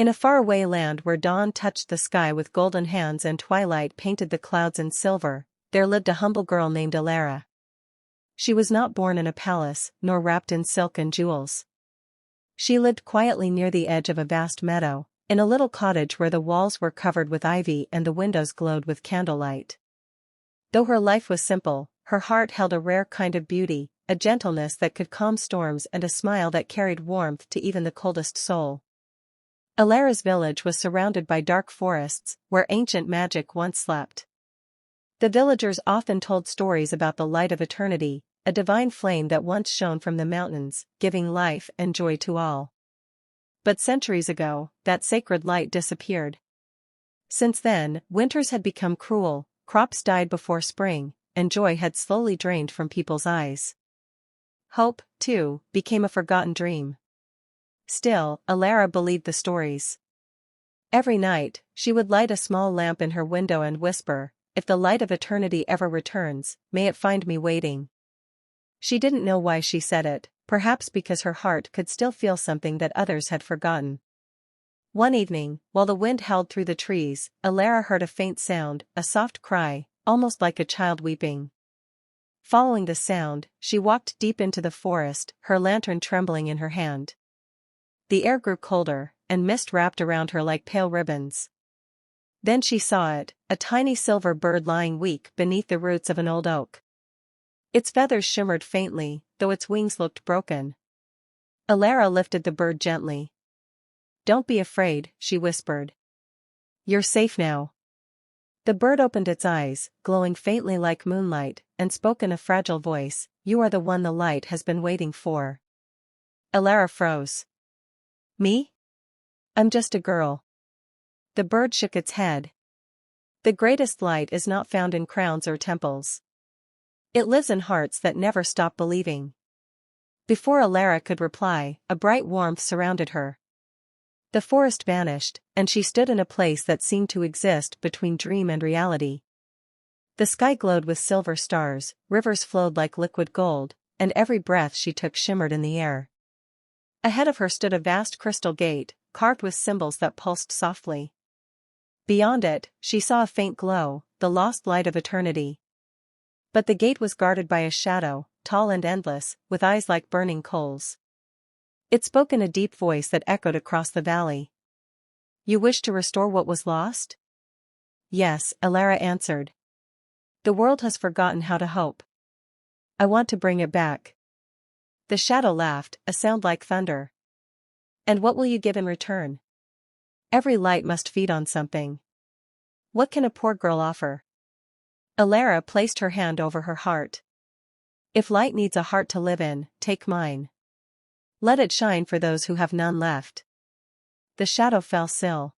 In a faraway land where dawn touched the sky with golden hands and twilight painted the clouds in silver, there lived a humble girl named Elara. She was not born in a palace, nor wrapped in silk and jewels. She lived quietly near the edge of a vast meadow, in a little cottage where the walls were covered with ivy and the windows glowed with candlelight. Though her life was simple, her heart held a rare kind of beauty, a gentleness that could calm storms and a smile that carried warmth to even the coldest soul. Elara's village was surrounded by dark forests, where ancient magic once slept. The villagers often told stories about the light of eternity, a divine flame that once shone from the mountains, giving life and joy to all. But centuries ago, that sacred light disappeared. Since then, winters had become cruel, crops died before spring, and joy had slowly drained from people's eyes. Hope, too, became a forgotten dream. Still, Elara believed the stories. Every night, she would light a small lamp in her window and whisper, "If the light of eternity ever returns, may it find me waiting." She didn't know why she said it, perhaps because her heart could still feel something that others had forgotten. One evening, while the wind howled through the trees, Elara heard a faint sound, a soft cry, almost like a child weeping. Following the sound, she walked deep into the forest, her lantern trembling in her hand. The air grew colder, and mist wrapped around her like pale ribbons. Then she saw it, a tiny silver bird lying weak beneath the roots of an old oak. Its feathers shimmered faintly, though its wings looked broken. Elara lifted the bird gently. "Don't be afraid," she whispered. "You're safe now." The bird opened its eyes, glowing faintly like moonlight, and spoke in a fragile voice, "You are the one the light has been waiting for." Elara froze. "Me? I'm just a girl." The bird shook its head. "The greatest light is not found in crowns or temples. It lives in hearts that never stop believing." Before Elara could reply, a bright warmth surrounded her. The forest vanished, and she stood in a place that seemed to exist between dream and reality. The sky glowed with silver stars, rivers flowed like liquid gold, and every breath she took shimmered in the air. Ahead of her stood a vast crystal gate, carved with symbols that pulsed softly. Beyond it, she saw a faint glow, the lost light of eternity. But the gate was guarded by a shadow, tall and endless, with eyes like burning coals. It spoke in a deep voice that echoed across the valley. "You wish to restore what was lost?" "Yes," Elara answered. "The world has forgotten how to hope. I want to bring it back." The shadow laughed, a sound like thunder. "And what will you give in return?" "Every light must feed on something. What can a poor girl offer?" Elara placed her hand over her heart. "If light needs a heart to live in, take mine. Let it shine for those who have none left." The shadow fell still.